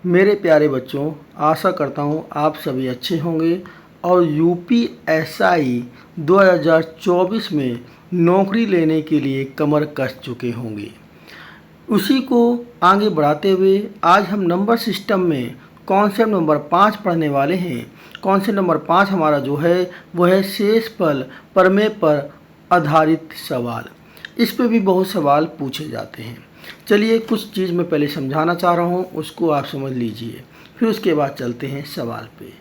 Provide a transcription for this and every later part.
मेरे प्यारे बच्चों, आशा करता हूँ आप सभी अच्छे होंगे और यूपीएसआई 2024 में नौकरी लेने के लिए कमर कस चुके होंगे। उसी को आगे बढ़ाते हुए आज हम नंबर सिस्टम में कॉन्सेप्ट नंबर 5 पढ़ने वाले हैं। कॉन्सेप्ट नंबर 5 हमारा जो है वो है शेषफल प्रमेय पर आधारित सवाल। इस पे भी बहुत सवाल पूछे जाते हैं। चलिए कुछ चीज़ मैं पहले समझाना चाह रहा हूँ, उसको आप समझ लीजिए, फिर उसके बाद चलते हैं सवाल पे।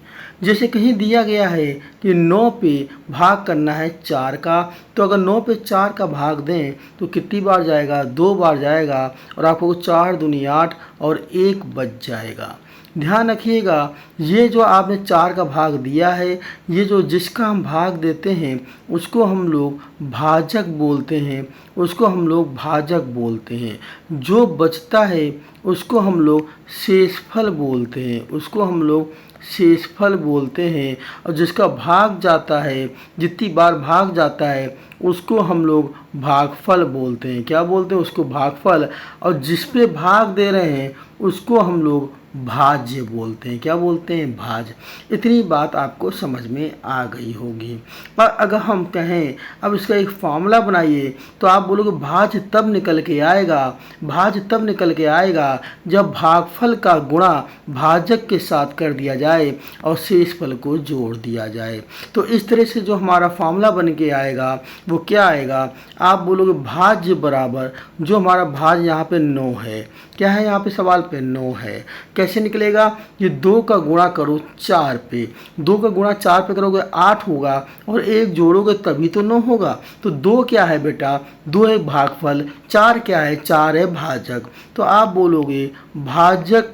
जैसे कहीं दिया गया है कि 9 पे भाग करना है 4 का, तो अगर 9 पे 4 का भाग दें तो कितनी बार जाएगा? 2 बार जाएगा और आपको 4 दूनी 8 और 1 बच जाएगा। ध्यान रखिएगा, ये जो आपने 4 का भाग दिया है, ये जो जिसका हम भाग देते हैं उसको हम लोग भाजक बोलते हैं, उसको हम लोग भाजक बोलते हैं। जो बचता है उसको हम लोग शेषफल बोलते हैं, उसको हम लोग शेषफल बोलते हैं। और जिसका भाग जाता है, जितनी बार भाग जाता है उसको हम लोग भागफल बोलते हैं। क्या बोलते हैं? उसको भागफल। और जिस पे भाग दे रहे हैं उसको हम लोग भाज्य बोलते हैं। क्या बोलते हैं? भाज्य। इतनी बात आपको समझ में आ गई होगी। और अगर हम कहें अब इसका एक फॉर्मूला बनाइए तो आप बोलोगे भाज्य तब निकल के आएगा, भाज्य तब निकल के आएगा जब भागफल का गुणा भाजक के साथ कर दिया जाए और शेषफल को जोड़ दिया जाए। तो इस तरह से जो हमारा फॉर्मूला बन के आएगा वो क्या आएगा? आप बोलोगे भाज्य बराबर, जो हमारा भाज्य यहाँ पे 9 है, क्या है यहाँ पे सवाल पे? 9 है। कैसे निकलेगा? ये 2 का गुणा करो 4 पे, 2 का गुणा 4 पे करोगे 8 होगा और 1 जोड़ोगे तभी तो 9 होगा। तो 2 क्या है बेटा? 2 है भागफल, 4 क्या है? 4 है भाजक। तो आप बोलोगे भाजक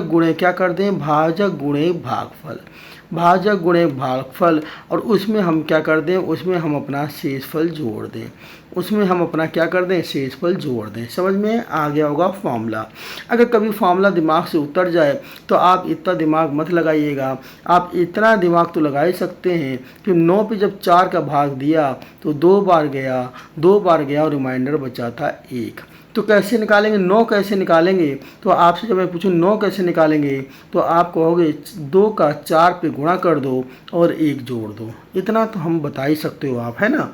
गुणे क्या कर दें? भाजक गुणे भागफल, भाजक गुणे भागफल। और उसमें हम क्या कर दें? उसमें हम अपना शेषफल जोड़ दें, उसमें हम अपना क्या कर दें? शेषफल जोड़ दें। समझ में आ गया होगा फॉर्मूला। अगर कभी फॉर्मूला दिमाग से उतर जाए तो आप इतना दिमाग मत लगाइएगा। आप इतना दिमाग तो लगा ही सकते हैं कि 9 पे जब 4 का भाग दिया तो 2 बार गया, 2 बार गया और रिमाइंडर बचा था 1। तो कैसे निकालेंगे? 9 कैसे निकालेंगे? तो आपसे जब मैं पूछूं 9 कैसे निकालेंगे तो आप कहोगे 2 का 4 पे गुणा कर दो और 1 जोड़ दो। इतना तो हम बता ही सकते हो आप, है ना।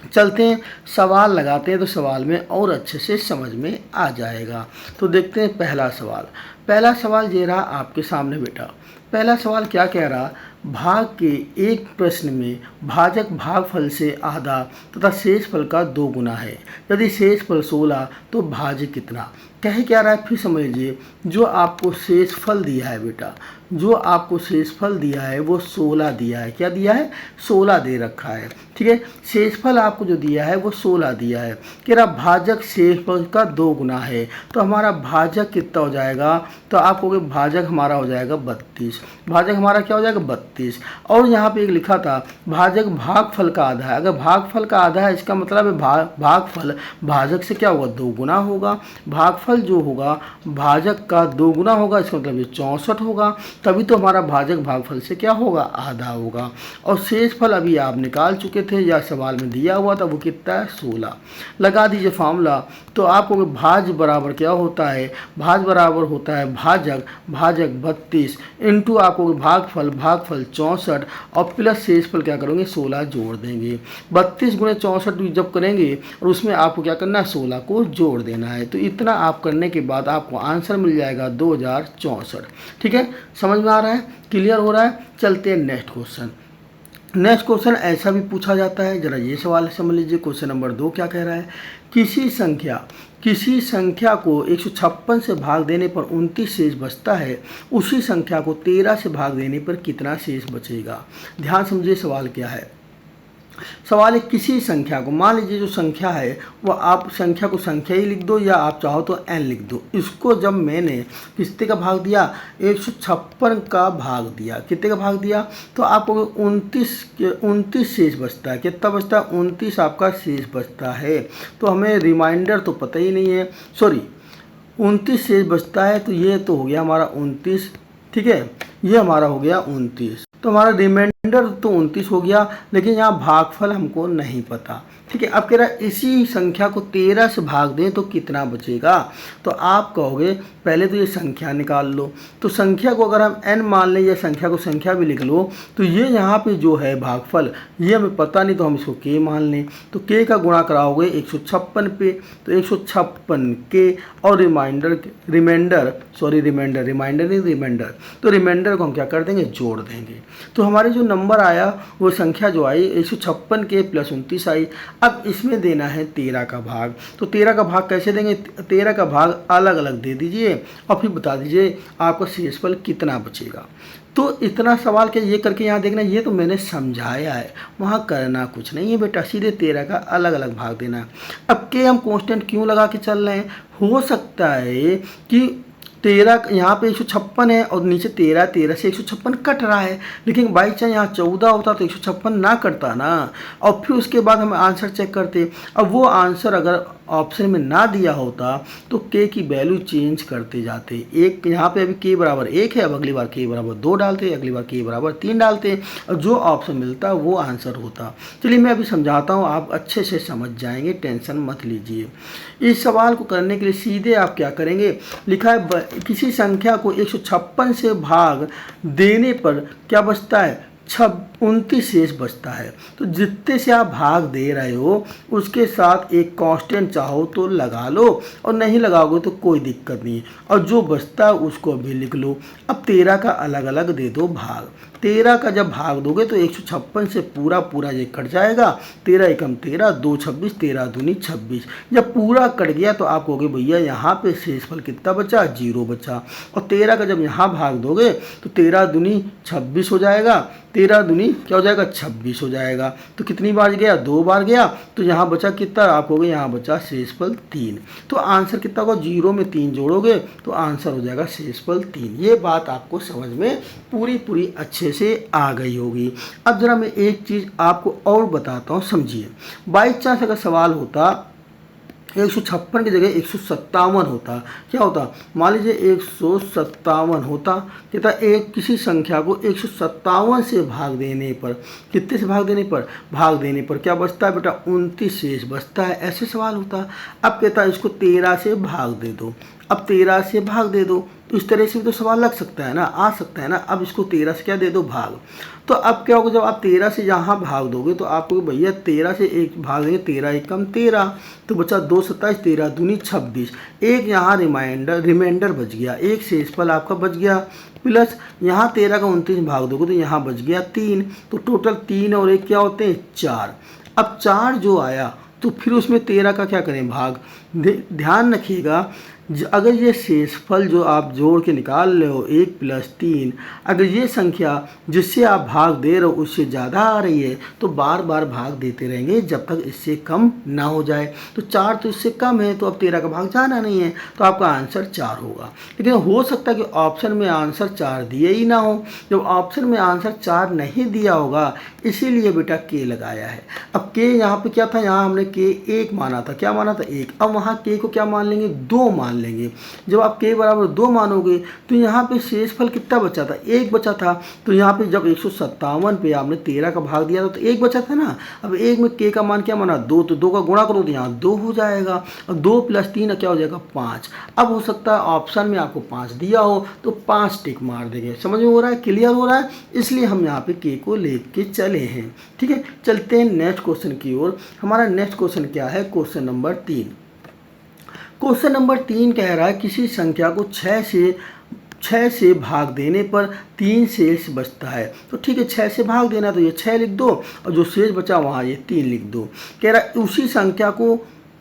चलते हैं सवाल लगाते हैं तो सवाल में और अच्छे से समझ में आ जाएगा। तो देखते हैं पहला सवाल। पहला सवाल ये रहा आपके सामने बेटा। पहला सवाल क्या कह रहा? भाग के एक प्रश्न में भाजक भागफल से आधा तथा शेषफल का 2 गुना है। यदि शेषफल 16 तो भाज्य कितना? कहे क्या रहा है? फिर समझ लीजिए, जो आपको शेषफल दिया है बेटा, जो आपको शेषफल दिया है वो 16 दिया है। क्या दिया है? 16 दे रखा है। ठीक है, शेषफल आपको जो दिया है वो 16 दिया है। कह रहा भाजक शेषफल का 2 गुना है। तो हमारा भाजक कितना हो जाएगा? तो आप कहोगे भाजक हमारा हो जाएगा 32। भाजक हमारा क्या हो जाएगा? 32। और यहाँ पे एक लिखा था भाजक भागफल का आधा है। अगर भागफल का आधा है इसका मतलब है भागफल भाजक से क्या होगा? 2 गुना होगा। भागफल जो होगा भाजक का 2 गुना होगा, इसका मतलब ये 64 होगा। तभी तो हमारा भाजक भागफल से क्या होगा? आधा होगा। और शेषफल अभी आप निकाल चुके थे या सवाल में दिया हुआ था, वो कितना है? 16। लगा दीजिए फार्मूला। तो आपको भाज्य बराबर क्या होता है? भाज्य बराबर होता है भाजक 32 इंटू आपको भागफल 64 और प्लस शेषफल क्या करोगे? 16 जोड़ देंगे। 32 गुणे 64 जब करेंगे और उसमें आपको क्या करना है? 16 को जोड़ देना है। तो इतना आप करने के बाद आपको आंसर मिल जाएगा 2064। ठीक है, समझ में आ रहा है? क्लियर हो रहा है? चलते हैं नेक्स्ट क्वेश्चन। नेक्स्ट क्वेश्चन ऐसा भी पूछा जाता है, जरा ये सवाल समझ लीजिए। क्वेश्चन नंबर 2 क्या कह रहा है? किसी संख्या को 156 से भाग देने पर 29 शेष बचता है, उसी संख्या को 13 से भाग देने पर कितना शेष बचेगा? ध्यान समझिए सवाल क्या है। सवाल है किसी संख्या को, मान लीजिए जो संख्या है वो आप संख्या को संख्या ही लिख दो या आप चाहो तो n लिख दो। इसको जब मैंने कितने का भाग दिया? 156 का भाग दिया। कितने का भाग दिया? तो आपको 29 शेष बचता है। कितना बचता है? 29 आपका शेष बचता है। तो हमें रिमाइंडर तो पता ही नहीं है, सॉरी 29 शेष बचता है। तो ये तो हो गया हमारा 29। ठीक है, ये हमारा हो गया 29। तो हमारा रिमाइंडर तो 29 हो गया, लेकिन यहाँ भागफल हमको नहीं पता। ठीक है। अब कह रहा है इसी संख्या को 13 से भाग दें तो कितना बचेगा। तो आप कहोगे पहले तो ये संख्या निकाल लो। तो संख्या को अगर हम n मान लें या संख्या को संख्या भी लिख लो, तो ये यहाँ पे जो है भागफल ये हमें पता नहीं, तो हम इसको k मान लें। तो k का गुणा कराओगे 156 पे, तो 156 k और रिमाइंडर तो रिमाइंडर को हम क्या कर देंगे, जोड़ देंगे। तो हमारे जो नंबर आया वो संख्या जो आई 156 के प्लस 29 आई। अब इसमें देना है 13 का भाग। तो 13 का भाग कैसे देंगे, 13 का भाग अलग अलग दे दीजिए और फिर बता दीजिए आपका शेषफल कितना बचेगा। तो इतना सवाल क्या ये करके यहाँ देखना, ये तो मैंने समझाया है, वहाँ करना कुछ नहीं है बेटा, सीधे 13 का अलग अलग भाग देना। अब के हम कांस्टेंट क्यों लगा के चल रहे हैं, हो सकता है कि 13 यहाँ पे 156 है और नीचे 13 से 156 कट रहा है, लेकिन बाई चांस यहाँ 14 होता तो 156 ना कटता ना, और फिर उसके बाद हम आंसर चेक करते। अब वो आंसर अगर ऑप्शन में ना दिया होता तो के की वैल्यू चेंज करते जाते। एक यहाँ पे अभी के बराबर 1 है, अब अगली बार के बराबर 2 डालते, अगली बार के बराबर 3 डालते, और जो ऑप्शन मिलता वो आंसर होता। चलिए मैं अभी समझाता हूँ, आप अच्छे से समझ जाएंगे, टेंशन मत लीजिए। इस सवाल को करने के लिए सीधे आप क्या करेंगे, लिखा है किसी संख्या को 156 से भाग देने पर क्या बचता है, 29 शेष बचता है। तो जितने से आप भाग दे रहे हो उसके साथ एक कांस्टेंट चाहो तो लगा लो, और नहीं लगाओगे तो कोई दिक्कत नहीं, और जो बचता है उसको भी लिख लो। अब 13 का अलग अलग दे दो भाग। 13 का जब भाग दोगे तो 156 से पूरा पूरा ये कट जाएगा, 13 एकम 13, 2 26, 13 दूनी 26। जब पूरा कट गया तो आप कहोगे भैया यहाँ पे शेषफल कितना बचा, 0 बचा। और 13 का जब यहाँ भाग दोगे तो 13 दूनी 26 हो जाएगा, 13 दूनी क्या हो जाएगा, 26 हो जाएगा। तो कितनी बार गया, 2 बार गया, तो यहाँ बचा कितना, आप कहोगे यहाँ बचा शेषफल 3। तो आंसर कितना होगा, 0 में 3 जोड़ोगे तो आंसर हो जाएगा शेषफल 3। ये बात आपको समझ में पूरी अच्छे से आ गई होगी। अब जरा मैं एक चीज़ आपको और बताता हूँ, समझिए। बाई चांस अगर सवाल होता 156 की जगह 157 होता, क्या होता, मान लीजिए 157 होता, कहता एक किसी संख्या को 157 से भाग देने पर, कितने से भाग देने पर क्या बचता है बेटा, 29 शेष बचता है, ऐसे सवाल होता। अब कहता है इसको 13 से भाग दे दो, अब 13 से भाग दे दो, तो इस तरह से भी तो सवाल लग सकता है ना, आ सकता है ना। अब इसको 13 से क्या दे दो, भाग। तो अब क्या होगा, जब आप 13 से यहाँ भाग दोगे तो आपको भैया 13 से एक भाग देंगे, 13 एकम 13, तो बचा 2 27, 13 दूनी 26। एक यहाँ रिमाइंडर बच गया, एक शेषफल आपका बच गया, प्लस यहाँ 13 का 29 भाग दोगे तो यहाँ बच गया 3, तो टोटल 3 और 1 क्या होते हैं, 4। अब 4 जो आया तो फिर उसमें 13 का क्या करें, भाग। ध्यान रखिएगा, अगर ये शेषफल जो आप जोड़ के निकाल रहे हो 1 + 3, अगर ये संख्या जिससे आप भाग दे रहे हो उससे ज़्यादा आ रही है तो बार बार भाग देते रहेंगे जब तक इससे कम ना हो जाए। तो 4 तो इससे कम है, तो अब 13 का भाग जाना नहीं है, तो आपका आंसर 4 होगा। लेकिन हो सकता है कि ऑप्शन में आंसर 4 दिए ही ना हो। जब ऑप्शन में आंसर 4 नहीं दिया होगा इसीलिए बेटा के लगाया है। अब के यहाँ पे क्या था, यहाँ हमने के 1 माना था, क्या माना था, 1। अब वहाँ के को क्या मान लेंगे, 2 मान लेंगे। जब आप के बराबर 2 मानोगे तो यहाँ पे शेषफल कितना बचा था, 1 बचा था। तो यहाँ पे जब 157 पे आपने 13 का भाग दिया था तो 1 बचा था ना। अब 1 में के का मान क्या माना, 2, तो 2 का गुणा करो तो यहाँ 2 हो जाएगा, और 2 + 3 क्या हो जाएगा, 5। अब हो सकता है ऑप्शन में आपको 5 दिया हो तो 5 टिक मार देंगे। समझ में हो रहा है, क्लियर हो रहा है, इसलिए हम यहाँ पे के को लेके चले हैं। ठीक है, चलते हैं नेक्स्ट क्वेश्चन की ओर। हमारा नेक्स्ट क्वेश्चन क्या है, क्वेश्चन नंबर 3। क्वेश्चन नंबर 3 कह रहा है किसी संख्या को 6 से भाग देने पर 3 शेष बचता है। तो ठीक है, 6 से भाग देना तो ये 6 लिख दो, और जो शेष बचा वहाँ ये 3 लिख दो। कह रहा है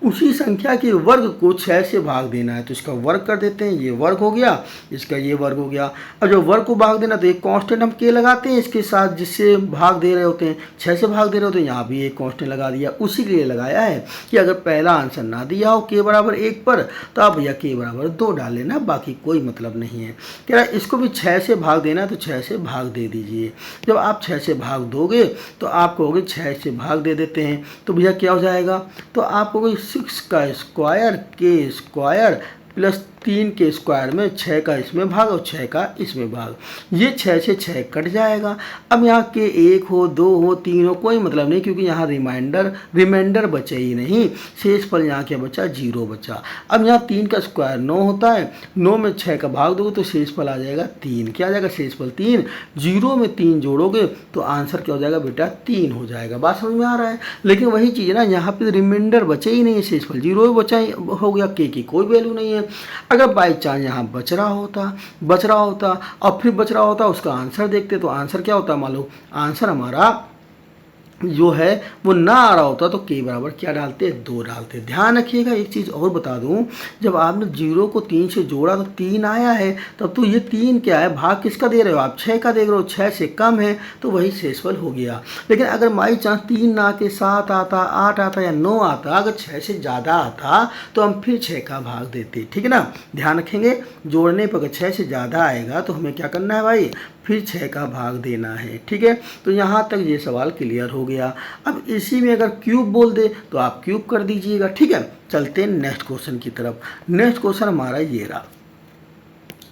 उसी संख्या के वर्ग को 6 से भाग देना है, तो इसका वर्ग कर देते हैं, ये वर्ग हो गया, इसका ये वर्ग हो गया। और जो वर्ग को भाग देना तो एक कांस्टेंट हम के लगाते हैं इसके साथ, जिससे भाग दे रहे होते हैं, 6 से भाग दे रहे होते हैं, यहाँ भी एक कांस्टेंट लगा दिया। उसी के लिए लगाया है कि अगर पहला आंसर ना दिया हो के बराबर 1 पर तो आप भैया के बराबर 2 डाल लेना, बाकी कोई मतलब नहीं है। कह रहा है इसको भी 6 से भाग देना है तो 6 से भाग दे दीजिए। जब आप 6 से भाग दोगे तो आप कहोगे 6 से भाग दे देते हैं, तो भैया क्या हो जाएगा, तो आप कहोगे 6 का स्क्वायर के स्क्वायर प्लस 3 के स्क्वायर में 6 का इसमें भाग और 6 का इसमें भाग, ये 6 से 6 कट जाएगा। अब यहाँ के 1 हो 2 हो 3 हो कोई मतलब नहीं, क्योंकि यहाँ रिमाइंडर बचे ही नहीं, शेषफल यहाँ क्या बचा 0 बचा। अब यहाँ 3 का स्क्वायर 9 होता है, 9 में 6 का भाग दोगे तो शेषफल आ जाएगा 3। क्या आ जाएगा शेषफल 3, 0 में 3 जोड़ोगे तो आंसर क्या हो जाएगा बेटा 3 हो जाएगा। बात समझ में आ रहा है। लेकिन वही चीज़ ना, यहाँ पे रिमाइंडर बचे ही नहीं है, शेषफल 0 बचा हो गया, के की कोई वैल्यू नहीं है। अगर बाई चांस यहाँ बच रहा होता और फिर बच रहा होता उसका आंसर देखते, तो आंसर क्या होता मान लो, आंसर हमारा जो है वो ना आ रहा होता तो के बराबर क्या डालते 2 डालते। ध्यान रखिएगा। एक चीज़ और बता दूं, जब आपने 0 को 3 से जोड़ा तो 3 आया है, तब तो ये 3 क्या है भाग किसका दे रहे हो आप 6 का दे रहे हो, 6 से कम है तो वही शेषफल हो गया। लेकिन अगर बाई चांस 3 ना के 7 आता 8 आता या 9 आता, अगर 6 से ज़्यादा आता तो हम फिर 6 का भाग देते। ठीक है ना, ध्यान रखेंगे। जोड़ने पर अगर 6 से ज़्यादा आएगा तो हमें क्या करना है भाई, फिर 6 का भाग देना है। ठीक है, तो यहाँ तक ये सवाल क्लियर हो गया। अब इसी में अगर क्यूब बोल दे तो आप क्यूब कर दीजिएगा। ठीक है, चलते हैं नेक्स्ट क्वेश्चन की तरफ। नेक्स्ट क्वेश्चन हमारा ये रहा।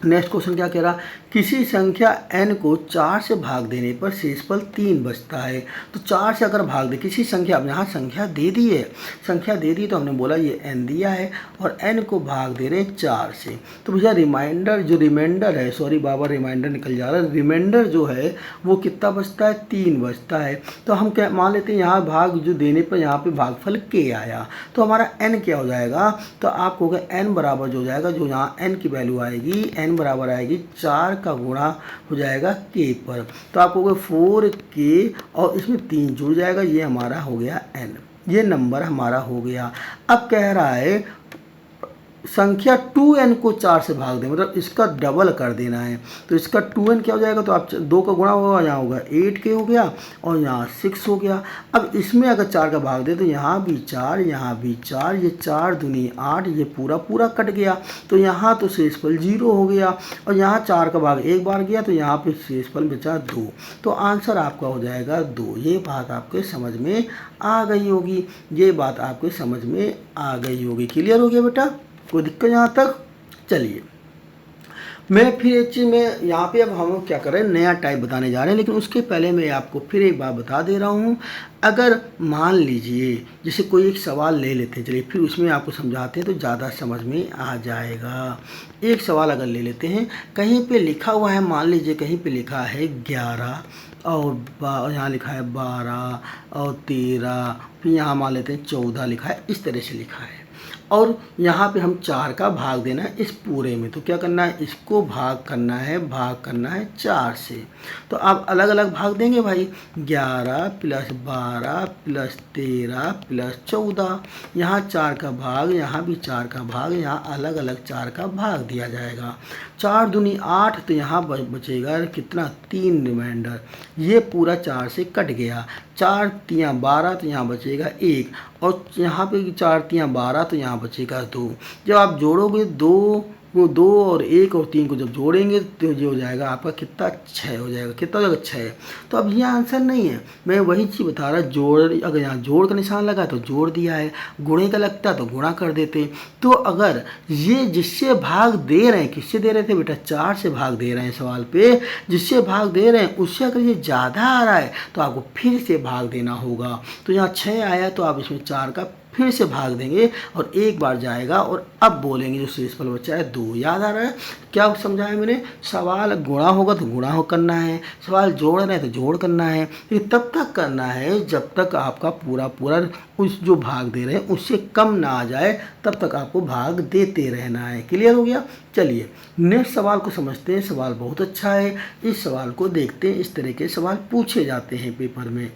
नेक्स्ट क्वेश्चन क्या कह रहा, किसी संख्या n को 4 से भाग देने पर शेषफल 3 बचता है। तो 4 से अगर भाग दे किसी संख्या, अब यहाँ संख्या दे दी है, संख्या दे दी तो हमने बोला ये n दिया है और n को भाग दे रहे हैं 4 से। तो भैया रिमाइंडर है, सॉरी बाबा रिमाइंडर निकल जा रहा है, रिमाइंडर जो है वो कितना बचता है 3 बचता है। तो हम क्या मान लेते हैं, यहाँ भाग जो देने पर यहाँ पे भागफल k आया तो हमारा n क्या हो जाएगा, तो आप कहोगे n बराबर जो हो जाएगा, जो यहाँ n की वैल्यू आएगी n बराबर आएगी 4 का गुणा हो जाएगा k पर। तो आप कहोगे 4k और इसमें 3 जुड़ जाएगा, ये हमारा हो गया n, ये नंबर हमारा हो गया। अब कह रहा है संख्या 2n को 4 से भाग दें, मतलब इसका डबल कर देना है। तो इसका 2n क्या हो जाएगा, तो आप 2 का गुणा होगा, यहाँ होगा 8k हो गया और यहाँ 6 हो गया। अब इसमें अगर 4 का भाग दे तो यहाँ भी 4 यहाँ भी 4, ये 4 दूनी 8, ये पूरा कट गया। तो यहाँ तो शेषफल 0 हो गया और यहाँ 4 का भाग एक बार गया तो यहाँ पे शेषफल बचा 2। तो आंसर आपका हो जाएगा 2। ये बात आपके समझ में आ गई होगी, ये बात आपके समझ में आ गई होगी। क्लियर हो गया बेटा, कोई दिक्कत यहाँ तक। चलिए मैं फिर एक चीज़ में यहाँ पे अब हम क्या कर रहे हैं, नया टाइप बताने जा रहे हैं। लेकिन उसके पहले मैं आपको फिर एक बार बता दे रहा हूँ। अगर मान लीजिए जैसे कोई एक सवाल ले लेते हैं, चलिए फिर उसमें आपको समझाते हैं तो ज़्यादा समझ में आ जाएगा। एक सवाल अगर ले लेते हैं, कहीं पे लिखा हुआ है, मान लीजिए कहीं पे लिखा है 11 और यहाँ लिखा है 12 और 13, फिर यहाँ मान लेते हैं 14 लिखा है, इस तरह से लिखा है और यहाँ पे हम 4 का भाग देना है इस पूरे में। तो क्या करना है, इसको भाग करना है 4 से। तो आप अलग अलग भाग देंगे भाई, 11 + 12 + 13 + 14, यहाँ 4 का भाग, यहाँ भी 4 का भाग, यहाँ अलग अलग 4 का भाग दिया जाएगा। 4 दूनी 8, तो यहाँ बचेगा कितना 3 रिमाइंडर, ये पूरा 4 से कट गया। 4 तियाँ 12, तो यहाँ बचेगा 1 और यहाँ पे 4 तियाँ 12, तो यहाँ बचेगा 2। जब आप जोड़ोगे 2 और 1 और 3 को जब जोड़ेंगे तो ये हो जाएगा आपका कितना 6 हो जाएगा। कितना हो जाएगा 6। तो अब ये आंसर नहीं है, मैं वही चीज़ बता रहा, अगर यहाँ जोड़ का निशान लगा तो जोड़ दिया है, गुणे का लगता तो गुणा कर देते। तो अगर ये जिससे भाग दे रहे हैं, किससे दे रहे थे बेटा 4 से भाग दे रहे हैं सवाल पे, जिससे भाग दे रहे हैं उससे अगर ये ज़्यादा आ रहा है तो आपको फिर से भाग देना होगा। तो यहाँ 6 आया तो आप इसमें 4 का फिर से भाग देंगे और एक बार जाएगा और अब बोलेंगे जो शेषफल बचा है 2। याद आ रहा है क्या समझाया मैंने, सवाल गुणा होगा तो गुणा हो करना है, सवाल जोड़ रहे हैं तो जोड़ करना है। ये तब तक करना है जब तक आपका पूरा उस जो भाग दे रहे हैं उससे कम ना आ जाए, तब तक आपको भाग देते रहना है। क्लियर हो गया। चलिए नेक्स्ट सवाल को समझते हैं। सवाल बहुत अच्छा है, इस सवाल को देखते हैं। इस तरह के सवाल पूछे जाते हैं पेपर में।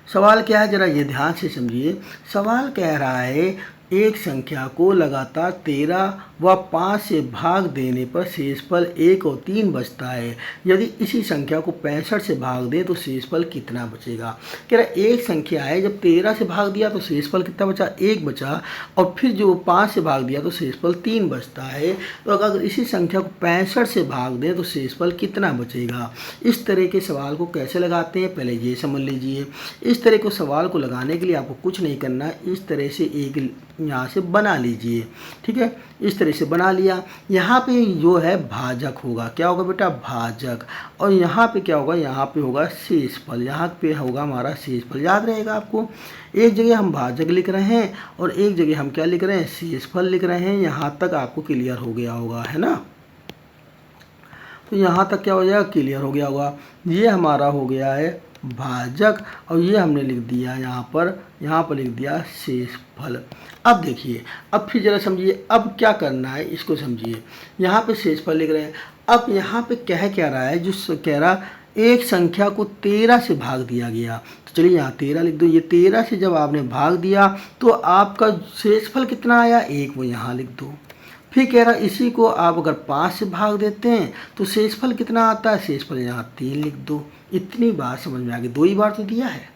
सवाल क्या है जरा ये ध्यान से समझिए। सवाल कह रहा है एक संख्या को लगातार 13 व 5 से भाग देने पर शेषफल 1 और 3 बचता है। यदि इसी संख्या को 65 से भाग दें तो शेषफल कितना बचेगा। कह रहा है एक संख्या है, जब 13 से भाग दिया तो शेषफल कितना बचा 1 बचा, और फिर जो 5 से भाग दिया तो शेषफल 3 बचता है। तो अगर इसी संख्या को 65 से भाग दें तो शेषफल कितना बचेगा। इस तरह के सवाल को कैसे लगाते हैं पहले ये समझ लीजिए। इस तरह के सवाल को लगाने के लिए आपको कुछ नहीं करना, इस तरह से एक यहाँ से बना लीजिए। ठीक है, इस तरह से बना लिया। यहाँ पे जो है भाजक होगा, क्या होगा बेटा, भाजक। और यहाँ पे क्या होगा, यहाँ पे होगा शेषफल, यहाँ पे होगा हमारा शेषफल। याद रहेगा आपको, एक जगह हम भाजक लिख रहे हैं और एक जगह हम क्या लिख रहे हैं, शेषफल लिख रहे हैं। यहाँ तक आपको क्लियर हो गया होगा, है ना। तो यहाँ तक क्या हो जाएगा, क्लियर हो गया होगा। ये हमारा हो गया है भाजक और ये हमने लिख दिया यहाँ पर लिख दिया शेषफल। अब देखिए, अब फिर जरा समझिए, अब क्या करना है इसको समझिए। यहाँ पे शेषफल लिख रहे हैं, अब यहाँ पे कह क्या रहा है, जो कह रहा एक संख्या को 13 से भाग दिया गया। तो चलिए यहाँ 13 लिख दो। ये 13 से जब आपने भाग दिया तो आपका शेषफल कितना आया, 1, वो यहाँ लिख दो। फिर कह रहा इसी को आप अगर 5 से भाग देते हैं तो शेषफल कितना आता है, शेषफल यहाँ 3 लिख दो। इतनी बात समझ में आ गई, 2 ही बार तो दिया है।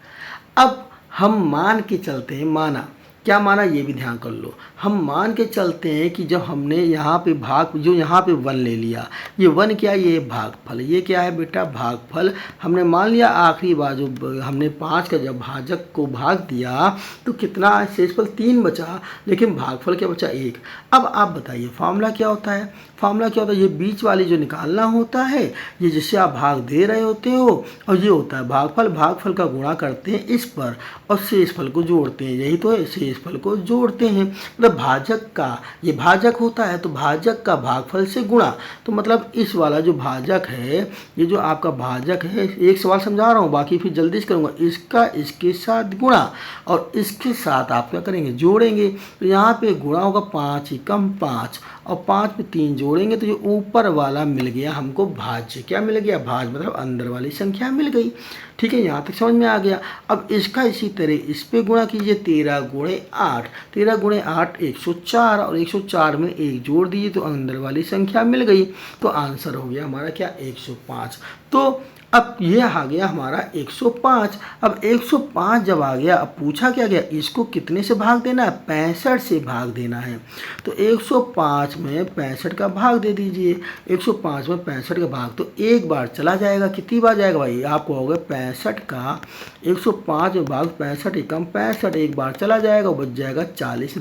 अब हम मान के चलते हैं, माना क्या माना ये भी ध्यान कर लो। हम मान के चलते हैं कि जब हमने यहाँ पे भाग, जो यहाँ पे 1 ले लिया, ये 1 क्या है, ये भागफल। ये क्या है बेटा, भागफल। हमने मान लिया आखिरी बार जो हमने 5 का जब भाजक को भाग दिया तो कितना शेषफल 3 बचा, लेकिन भागफल क्या बचा, 1। अब आप बताइए फार्मूला क्या होता है, फार्मूला क्या होता है, ये बीच वाली जो निकालना होता है, ये जिससे आप भाग दे रहे होते हो, और ये होता है भागफल। भागफल का गुणा करते हैं इस पर और शेषफल को जोड़ते हैं, यही तो है, शेषफल को जोड़ते हैं। मतलब भाजक का, ये भाजक होता है तो भाजक का भागफल से गुणा। तो मतलब इस वाला जो भाजक है, ये जो आपका भाजक है, एक सवाल समझा रहा हूँ, बाकी फिर जल्दी से करूँगा, इसका इसके साथ गुणा और इसके साथ आप क्या करेंगे, जोड़ेंगे। तो यहाँ पे गुणा होगा 5 ही कम 5 और 5 पे 3 जोड़ेंगे तो ये ऊपर वाला मिल गया हमको भाज्य। क्या मिल गया, भाज्य मतलब अंदर वाली संख्या मिल गई। ठीक है, यहाँ तक समझ में आ गया। अब इसका इसी तरह इस पे गुणा कीजिए, 13 गुणे 8, 13 गुणे 8 104 और 104 में 1 जोड़ दीजिए तो अंदर वाली संख्या मिल गई। तो आंसर हो गया हमारा क्या, 105। तो अब ये आ गया हमारा 105। अब 105 जब आ गया, अब पूछा क्या गया, इसको कितने से भाग देना है, 65 से भाग देना है। तो 105 में 65 का भाग दे दीजिए। 105 में 65 का भाग तो एक बार चला जाएगा, कितनी बार जाएगा भाई, आपको हो गया 65 का 105 में भाग 65 एकम 65, एक बार चला जाएगा, बच जाएगा 40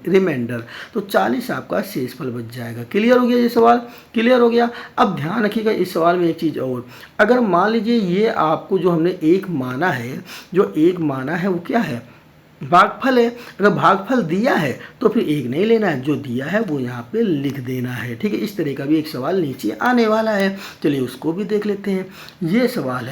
रिमाइंडर। तो 40 आपका शेषफल बच जाएगा। क्लियर हो गया ये सवाल, क्लियर हो गया। अब ध्यान रखिएगा इस सवाल में एक चीज़ और, अगर मान लीजिए ये आपको जो हमने 1 माना है, जो 1 माना है वो क्या है, भागफल है। अगर भागफल दिया है तो फिर 1 नहीं लेना है, जो दिया है वो यहाँ पे लिख देना है। ठीक है, इस तरह का भी एक सवाल नीचे आने वाला है, चलिए उसको भी देख लेते हैं। ये सवाल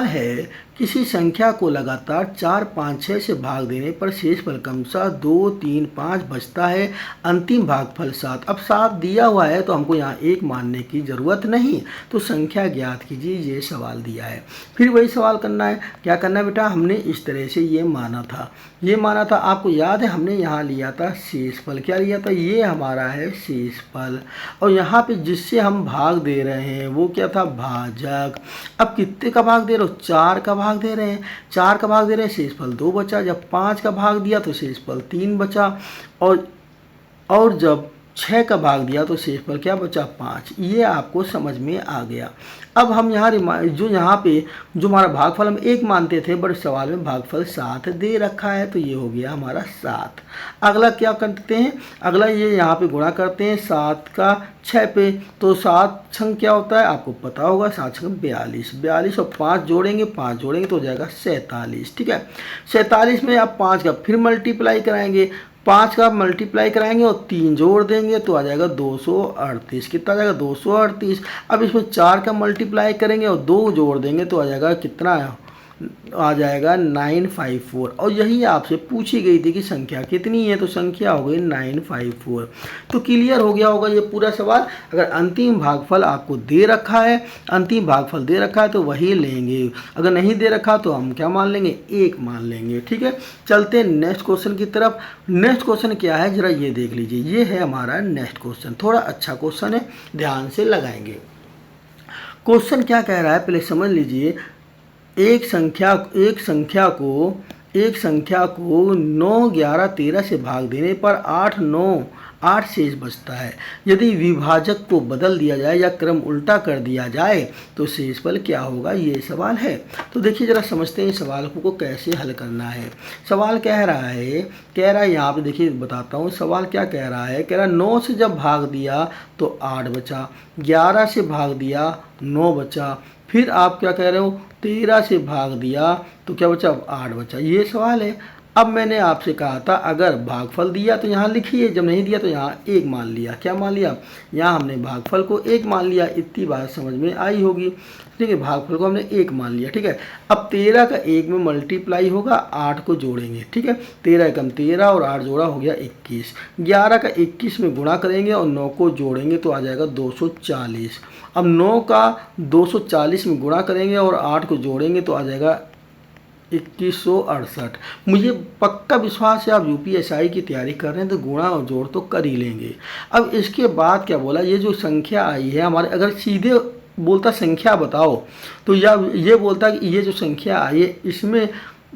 है किसी संख्या को लगातार 4, 5, 6 से भाग देने पर शेषफल क्रमशः 2, 3, 5 बचता है, अंतिम भागफल 7। अब 7 दिया हुआ है तो हमको यहाँ 1 मानने की ज़रूरत नहीं, तो संख्या ज्ञात कीजिए, ये सवाल दिया है। फिर वही सवाल करना है, क्या करना है बेटा, हमने इस तरह से ये माना था, आपको याद है हमने यहाँ लिया था शेषफल। क्या लिया था, ये हमारा है शेषफल, और यहाँ पे जिससे हम भाग दे रहे हैं वो क्या था, भाजक। अब कितने का भाग दे रहे हो, 4 का भाग दे रहे हैं, 4 का भाग दे रहे हैं, शेषफल 2 बचा। जब 5 का भाग दिया तो शेषफल 3 बचा, और जब 6 का भाग दिया तो शेषफल क्या बचा, 5। ये आपको समझ में आ गया। अब हम यहाँ यहाँ पे जो हमारा भागफल हम 1 मानते थे, बट सवाल में भागफल 7 दे रखा है, तो ये हो गया हमारा 7। अगला क्या करते हैं, अगला ये यहाँ पे गुणा करते हैं 7 का 6 पे, तो 7 छंग क्या होता है आपको पता होगा, 7 छंग 42, 42 और 5 जोड़ेंगे तो हो जाएगा 47। ठीक है, 47 में आप 5 का फिर मल्टीप्लाई कराएंगे, 5 का मल्टीप्लाई कराएंगे और 3 जोड़ देंगे तो आ जाएगा 238। कितना आ जाएगा, 238। अब इसमें 4 का मल्टीप्लाई करेंगे और 2 जोड़ देंगे तो आ जाएगा कितना, आ जाएगा 954। और यही आपसे पूछी गई थी कि संख्या कितनी है, तो संख्या हो गई 954। तो क्लियर हो गया होगा ये पूरा सवाल। अगर अंतिम भागफल आपको दे रखा है, तो वही लेंगे, अगर नहीं दे रखा तो हम क्या मान लेंगे, 1 मान लेंगे। ठीक है, चलते हैं नेक्स्ट क्वेश्चन की तरफ। नेक्स्ट क्वेश्चन क्या है जरा ये देख लीजिए, ये है हमारा नेक्स्ट क्वेश्चन। थोड़ा अच्छा क्वेश्चन है, ध्यान से लगाएंगे। क्वेश्चन क्या कह रहा है पहले समझ लीजिए। एक संख्या को 9, 11, 13 से भाग देने पर 8, 9, 8 शेष बचता है। यदि विभाजक को बदल दिया जाए या क्रम उल्टा कर दिया जाए तो शेषफल क्या होगा, ये सवाल है। तो देखिए जरा समझते हैं सवाल को कैसे हल करना है। सवाल कह रहा है यहाँ पे देखिए बताता हूँ सवाल क्या कह रहा है। कह रहा 9 से जब भाग दिया तो 8 बचा, 11 से भाग दिया 9 बचा, फिर आप क्या कह रहे हो 13 से भाग दिया तो क्या बचा, 8 बचा। ये सवाल है। अब मैंने आपसे कहा था अगर भागफल दिया तो यहाँ लिखिए, जब नहीं दिया तो यहाँ 1 मान लिया। क्या मान लिया, यहाँ हमने भागफल को 1 मान लिया। इतनी बात समझ में आई होगी। ठीक है, भागफल को हमने 1 मान लिया। ठीक है, अब 13 का 1 में मल्टीप्लाई होगा, 8 को जोड़ेंगे। ठीक है, 13 एकम 13 और 8 जोड़ा हो गया 21। 11 का 21 में गुणा करेंगे और 9 को जोड़ेंगे तो आ जाएगा 240। अब 9 का 240 में गुणा करेंगे और 8 को जोड़ेंगे तो आ जाएगा 2168। मुझे पक्का विश्वास है आप यूपीएसआई की तैयारी कर रहे हैं तो गुणा और जोड़ तो कर ही लेंगे। अब इसके बाद क्या बोला, ये जो संख्या आई है हमारे, अगर सीधे बोलता संख्या बताओ तो या ये बोलता कि ये जो संख्या आई है इसमें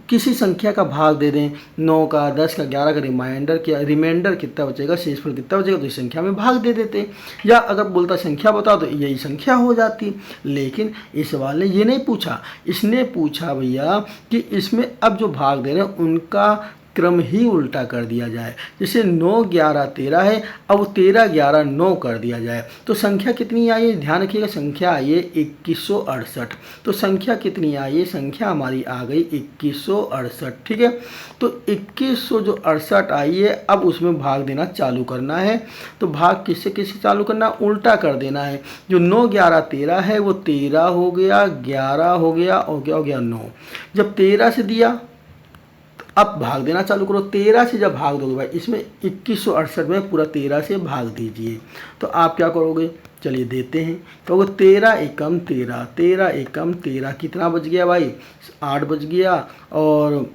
किसी संख्या का भाग दे दें, 9 का, 10 का, 11 का, रिमाइंडर कितना बचेगा, शेषफल कितना बचेगा, तो इस संख्या में भाग दे देते। या अगर बोलता संख्या बताओ तो यही संख्या हो जाती। लेकिन इस सवाल ने ये नहीं पूछा, इसने पूछा भैया कि इसमें अब जो भाग दे रहे हैं उनका क्रम ही उल्टा कर दिया जाए। जैसे 9, 11, 13 है, अब 13, 11, 9 कर दिया जाए तो संख्या कितनी आई है, ध्यान रखिएगा संख्या आई है 2168। तो संख्या कितनी आई है, संख्या हमारी आ गई 2168। ठीक है, तो 2168 आई है। अब उसमें भाग देना चालू करना है। तो भाग किससे किससे चालू करना, उल्टा कर देना है। जो 9, 11, 13 है वो 13 हो गया, 11 हो गया और क्या हो गया 9। जब 13 से दिया अब भाग देना चालू करो। 13 से जब भाग दोगे भाई इसमें 2168 में पूरा 13 से भाग दीजिए तो आप क्या करोगे, चलिए देते हैं। तो 13 एकम 13, 13 एकम 13 कितना बच गया भाई, 8 बच गया और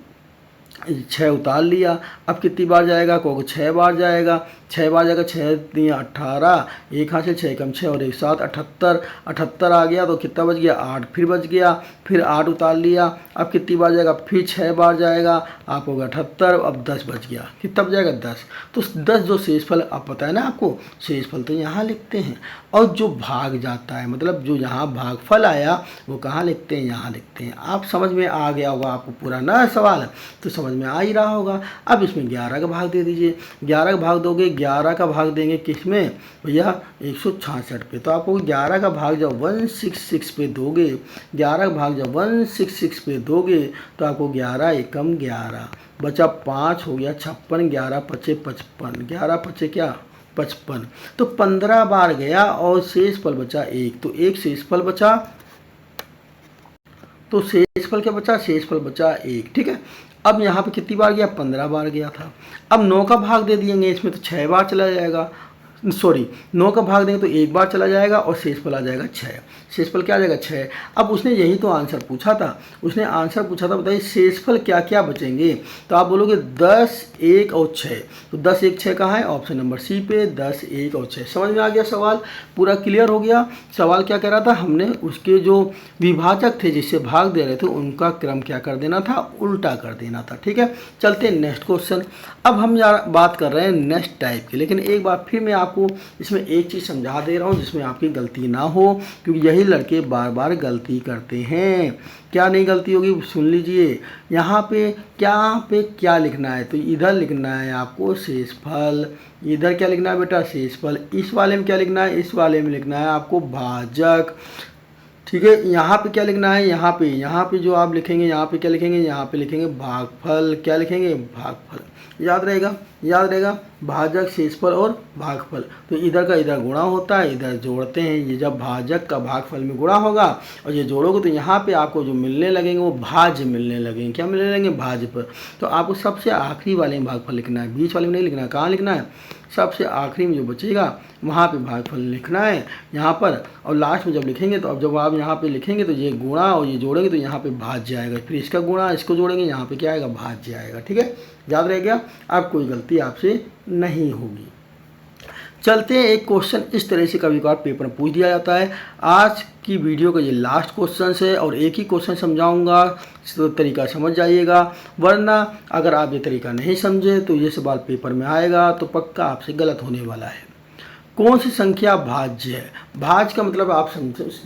6 उतार लिया। अब कितनी बार जाएगा, कहोगे 6 बार जाएगा। 6 बार जाएगा, 6 3 18, एक हाथ से 6 कम 6 और 1 7 78। 78 आ गया तो कितना बच गया, 8 फिर बच गया, फिर 8 उतार लिया। अब कितनी बार जाएगा, फिर 6 बार जाएगा, आप होगा 78। अब 10 बच गया, कितना बच जाएगा 10। तो 10 जो शेषफल आप पता है ना आपको, शेषफल तो यहाँ लिखते हैं और जो भाग जाता है मतलब जो यहाँ भागफल आया वो कहाँ लिखते हैं, यहाँ लिखते हैं। आप समझ में आ गया होगा आपको पूरा ना सवाल, तो समझ में आ ही रहा होगा। अब इसमें 11 का भाग दे दीजिए। 11 का भाग दोगे, 11 का भाग देंगे किस में भैया 166 पे। तो आपको 11 का भाग जब 166 पे दोगे, 11 का भाग जब 166 पे दोगे तो आपको 11 एकम 11 बचा, 5 हो गया 56, 11 पचे 55, 11 पचे क्या 55। तो 15 बार गया और शेषफल बचा 1। तो एक शेषफल बचा, तो शेषफल क्या बचा, शेषफल बचा 1। ठीक है, अब यहाँ पे कितनी बार गया, 15 बार गया था। अब 9 का भाग दे दिएंगे इसमें तो 6 बार चला जाएगा, सॉरी 9 का भाग देंगे तो 1 बार चला जाएगा और शेषफल आ जाएगा 6। शेषफल क्या आ जाएगा 6। अब उसने यही तो आंसर पूछा था, उसने आंसर पूछा था बताइए शेषफल क्या क्या बचेंगे। तो आप बोलोगे 10, 1 और 6। तो 10, 1, 6 कहाँ है, ऑप्शन नंबर सी पे 10, 1 और 6। समझ में आ गया, सवाल पूरा क्लियर हो गया। सवाल क्या कह रहा था, हमने उसके जो विभाजक थे जिससे भाग दे रहे थे उनका क्रम क्या कर देना था, उल्टा कर देना था। ठीक है, चलते हैं नेक्स्ट क्वेश्चन। अब हम बात कर रहे हैं नेक्स्ट टाइप की, लेकिन एक बार फिर मैं आपको इसमें एक चीज़ समझा दे रहा हूँ जिसमें आपकी गलती ना हो, क्योंकि यही लड़के बार बार गलती करते हैं। क्या नहीं गलती होगी सुन लीजिए। यहाँ पे क्या लिखना है, तो इधर लिखना है आपको शेषफल, इधर क्या लिखना है बेटा शेषफल, इस वाले में क्या लिखना है, इस वाले में लिखना है आपको भाजक। ठीक है, यहाँ पे क्या लिखना है, यहाँ पे जो आप लिखेंगे, यहाँ पे क्या लिखेंगे, यहाँ पे लिखेंगे भागफल। क्या लिखेंगे, भागफल। याद रहेगा भाजक, शेषफल और भागफल। तो इधर का इधर गुणा होता है, इधर जोड़ते हैं। ये जब भाजक का भागफल में गुणा होगा और ये जोड़ोगे तो यहाँ पे आपको जो मिलने लगेंगे वो भाज्य मिलने लगेंगे। क्या मिलने लगेंगे, भाज्य पर। तो आपको सबसे आखिरी वाले में भागफल लिखना है, बीच वाले में नहीं लिखना है। कहाँ लिखना है, सबसे आखिरी में जो बचेगा वहाँ पे भागफल लिखना है यहाँ पर। और लास्ट में जब लिखेंगे तो अब जब आप यहाँ पे लिखेंगे तो ये गुणा और ये जोड़ेंगे तो यहाँ पे भाज्य आएगा, फिर इसका गुणा इसको जोड़ेंगे यहाँ पे क्या आएगा, भाज्य आएगा। ठीक है, याद रह गया, अब कोई गलती आपसे नहीं होगी। चलते हैं, एक क्वेश्चन इस तरह से कभी कभार पेपर में पूछ दिया जाता है। आज कि वीडियो का ये लास्ट क्वेश्चन है और एक ही क्वेश्चन समझाऊंगा, तो तरीका समझ जाइएगा, वरना अगर आप ये तरीका नहीं समझे तो ये सवाल पेपर में आएगा तो पक्का आपसे गलत होने वाला है। कौन सी संख्या भाज्य है? भाज्य का मतलब आप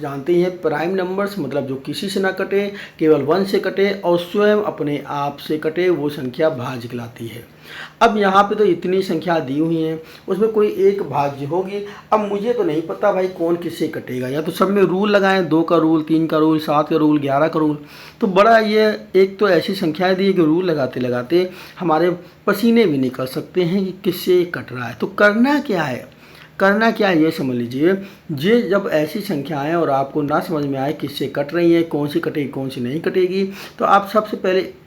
जानते ही हैं, प्राइम नंबर्स मतलब जो किसी से ना कटे, केवल 1 से कटे और स्वयं अपने आप से कटे, वो संख्या भाज्य कहलाती है। अब यहाँ पे तो इतनी संख्या दी हुई हैं, उसमें कोई एक भाज्य होगी। अब मुझे तो नहीं पता भाई कौन किससे कटेगा, या तो सब में रूल लगाएं, 2 का रूल, 3 का रूल, 7 का रूल, 11 का रूल। तो बड़ा ये एक तो ऐसी संख्याएं दी कि रूल लगाते लगाते हमारे पसीने भी निकल सकते हैं कि किससे कट रहा है। तो करना क्या है, करना क्या है ये समझ लीजिए। ये जब ऐसी संख्याएं और आपको ना समझ में आए किससे कट रही है, कौन सी कटेगी कौन सी नहीं कटेगी, तो आप सबसे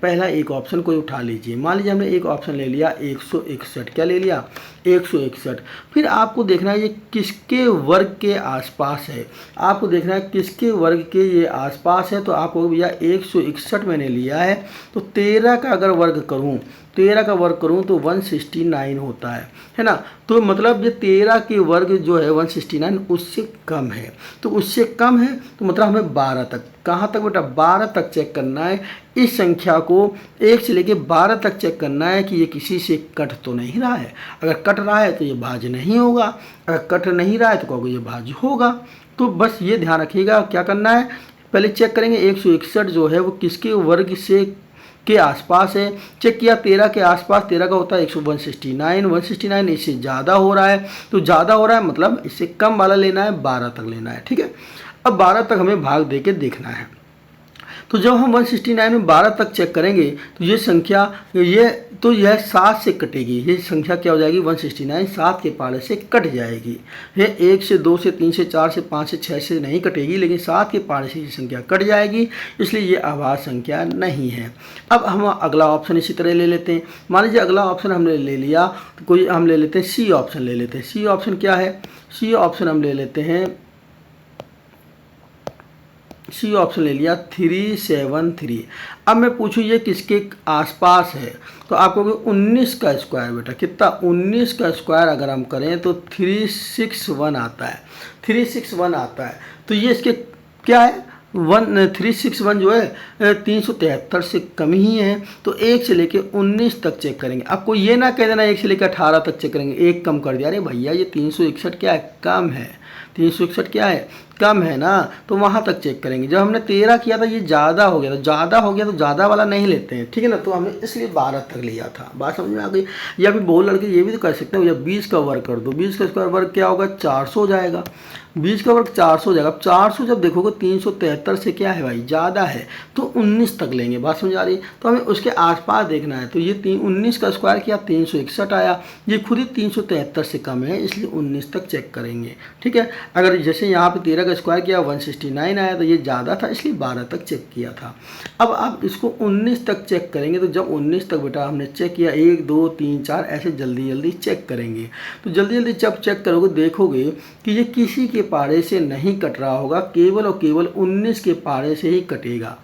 पहला एक ऑप्शन कोई उठा लीजिए। मान लीजिए हमने एक ऑप्शन ले लिया 161, क्या ले लिया 161। फिर आपको देखना है ये किसके वर्ग के आसपास है, आपको देखना है किसके वर्ग के ये आसपास है। तो आपको भैया 161 मैंने लिया है, तो 13 का अगर वर्ग करूँ, 13 का वर्ग करूँ तो 169 होता है ना। तो मतलब ये 13 के वर्ग जो है 169 उससे कम है, तो उससे कम है तो मतलब हमें 12 तक, कहाँ तक बेटा 12 तक चेक करना है। इस संख्या को 1 से लेके 12 तक चेक करना है कि ये किसी से कट तो नहीं रहा है। अगर कट रहा है तो ये भाज्य नहीं होगा, अगर कट नहीं रहा है तो कहोगे ये भाज्य होगा। तो बस ये ध्यान रखिएगा, क्या करना है पहले चेक करेंगे 161 जो है वो किसके वर्ग से के आसपास है। चेक किया 13 के आसपास, 13 का होता है 169, 169 इससे ज़्यादा हो रहा है, तो ज़्यादा हो रहा है मतलब इससे कम वाला लेना है, 12 तक लेना है, ठीक है। अब 12 तक हमें भाग दे के देखना है। तो जब हम 169 में 12 तक चेक करेंगे तो ये संख्या यह 7 से कटेगी। ये संख्या क्या हो जाएगी 169 7 के पारे से कट जाएगी। ये 1 से 2 से 3 से 4 से 5 से 6 से नहीं कटेगी, लेकिन 7 के पारे से ये संख्या कट जाएगी, इसलिए ये अभाज्य संख्या नहीं है। अब हम अगला ऑप्शन इसी तरह ले लेते हैं। मान लीजिए अगला ऑप्शन हमने ले लिया, तो कोई हम ले लेते हैं सी ऑप्शन ले लेते हैं। सी ऑप्शन क्या है, सी ऑप्शन हम ले लेते हैं, सी ऑप्शन ले लिया 373। अब मैं पूछूं ये किसके आसपास है, तो आपको 19 का स्क्वायर बेटा कितना 19 का स्क्वायर अगर हम करें तो 361 आता है, 361 आता है। तो ये इसके क्या है 361 जो है 373 से कम ही है। तो 1 से लेके 19 तक चेक करेंगे। आपको ये ना कह देना 1 से लेकर 18 तक चेक करेंगे, एक कम कर दिया, अरे भैया ये 361 क्या है कम है, 361 क्या है कम है ना, तो वहाँ तक चेक करेंगे। जब हमने 13 किया था ये ज़्यादा हो गया, तो ज़्यादा वाला नहीं लेते हैं, ठीक है ना। तो हमने इसलिए 12 तक लिया था, बात समझ में आ गई। या फिर बहुत लड़के ये भी तो कर सकते हो, या 20 का वर्ग कर दो, 20 का स्क्वायर वर्ग क्या होगा 400 हो जाएगा, 20 का वर्ग 400 हो जाएगा। अब 400 जब देखोगे 373 से क्या है भाई ज़्यादा है, तो 19 तक लेंगे, बात समझ आ रही है। तो हमें उसके आसपास देखना है, तो ये 19 का स्क्वायर किया 361 आया, ये खुद ही 373 से कम है, इसलिए 19 तक चेक करेंगे, ठीक है। अगर जैसे यहाँ पे 13 का स्क्वायर किया 169 आया, तो ये ज़्यादा था इसलिए 12 तक चेक किया था। अब आप इसको 19 तक चेक करेंगे, तो जब 19 तक बेटा हमने चेक किया 1 2 3 4 ऐसे जल्दी जल्दी चेक करेंगे। तो जल्दी जल्दी जब चेक करोगे देखोगे कि ये किसी के पारे से नहीं कट रहा होगा, केवल और केवल 19 के पारे से ही कटेगा,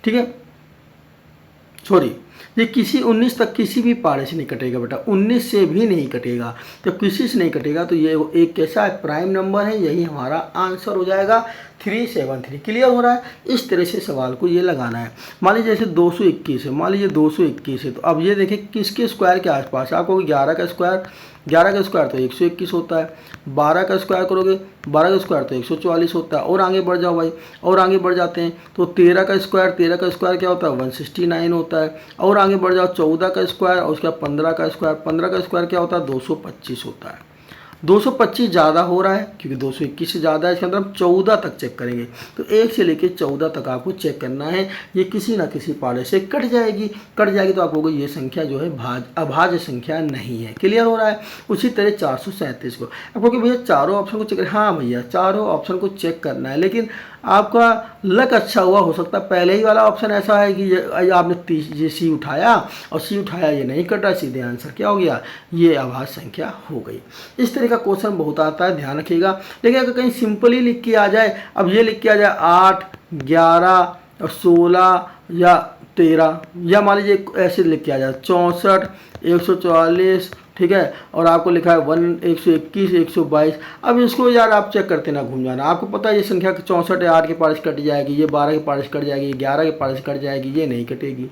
ठीक है। सॉरी, ये किसी 19 तक किसी भी पारे से नहीं कटेगा बेटा, 19 से भी नहीं कटेगा। तो किसी से नहीं कटेगा तो ये एक कैसा है प्राइम नंबर है, यही हमारा आंसर हो जाएगा 373। क्लियर हो रहा है। इस तरह से सवाल को ये लगाना है। मान लीजिए जैसे 221 है, मान लीजिए 221 है, तो अब ये देखें किसके स्क्वायर के आसपास है। आपको 11 का स्क्वायर तो 121 होता है, 12 का स्क्वायर करोगे 12 का स्क्वायर तो 144 होता है। और आगे बढ़ जाओ भाई, और आगे बढ़ जाते हैं तो 13 का स्क्वायर क्या होता है 169 होता है। और आगे बढ़ जाओ 14 का स्क्वायर और उसके बाद 15 का स्क्वायर क्या होता है 225 होता है। 225 ज़्यादा हो रहा है क्योंकि 221 से ज़्यादा है, इसके अंदर हम 14 तक चेक करेंगे। तो 1 से लेके 14 तक आपको चेक करना है, ये किसी ना किसी पारे से कट जाएगी तो आप लोगों ये संख्या जो है अभाज्य संख्या नहीं है। क्लियर हो रहा है। उसी तरह 437 को आपको कि भैया चारों ऑप्शन को चेक करें, हाँ भैया चारों ऑप्शन को चेक करना है, लेकिन आपका लक अच्छा हुआ हो सकता है पहले ही वाला ऑप्शन ऐसा है कि आपने ये सी उठाया और सी उठाया ये नहीं कटा, सीधे आंसर क्या हो गया ये अभाज्य संख्या हो गई। इस तरह का क्वेश्चन बहुत आता है, ध्यान रखिएगा। लेकिन अगर कहीं सिंपली लिख के आ जाए, अब ये लिख के आ जाए 8 11 और 16 या 13, या मान लीजिए ऐसे लिख के आ जाए 64, 144, ठीक है, और आपको लिखा है 121, 122। अब इसको यार आप चेक करते ना घूम जाना, आपको पता है ये संख्या 64 है, 8 के पार से कट जाएगी, ये 12 के पार से कट जाएगी, 11 के पार से कट जाएगी, ये नहीं कटेगी,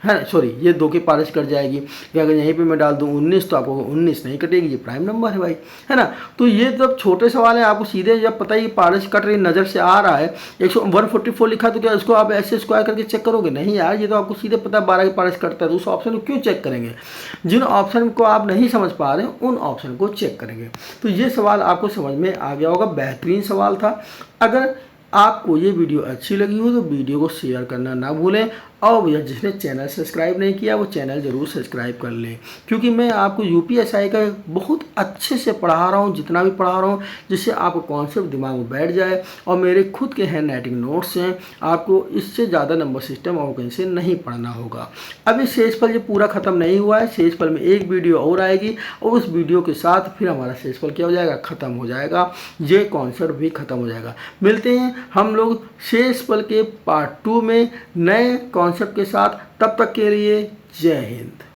है सॉरी, ये 2 के पार से कट जाएगी। या अगर यहीं पे मैं डाल दूँ 19 तो आपको 19 नहीं कटेगी, ये प्राइम नंबर है भाई, है ना। तो ये जब छोटे सवाल है आपको सीधे जब पता है ये पार से कट रही नज़र से आ रहा है, 144 लिखा तो क्या इसको आप ऐसे स्क्वायर करके चेक करोगे? नहीं यार, ये तो आपको सीधे पता है 12 के पार से कटता है, तो उस ऑप्शन को क्यों चेक करेंगे? जिन ऑप्शन को आप नहीं समझ पा रहे हैं उन ऑप्शन को चेक करेंगे। तो ये सवाल आपको समझ में आ गया होगा, बेहतरीन सवाल था। अगर आपको ये वीडियो अच्छी लगी हो तो वीडियो को शेयर करना ना भूलें, और भैया जिसने चैनल सब्सक्राइब नहीं किया वो चैनल ज़रूर सब्सक्राइब कर लें, क्योंकि मैं आपको यूपीएसआई का बहुत अच्छे से पढ़ा रहा हूँ, जितना भी पढ़ा रहा हूँ, जिससे आपको कॉन्सेप्ट दिमाग में बैठ जाए। और मेरे खुद के हैंड राइटिंग नोट्स हैं, आपको इससे ज़्यादा नंबर सिस्टम और कहीं से नहीं पढ़ना होगा। अभी शेषफल ये पूरा ख़त्म नहीं हुआ है, शेषफल में एक वीडियो और आएगी, और उस वीडियो के साथ फिर हमारा शेषफल क्या हो जाएगा, ख़त्म हो जाएगा, ये कॉन्सेप्ट भी ख़त्म हो जाएगा। मिलते हैं हम लोग शेषफल के पार्ट 2 में नए कॉन्सेप्ट के साथ, तब तक के लिए जय हिंद।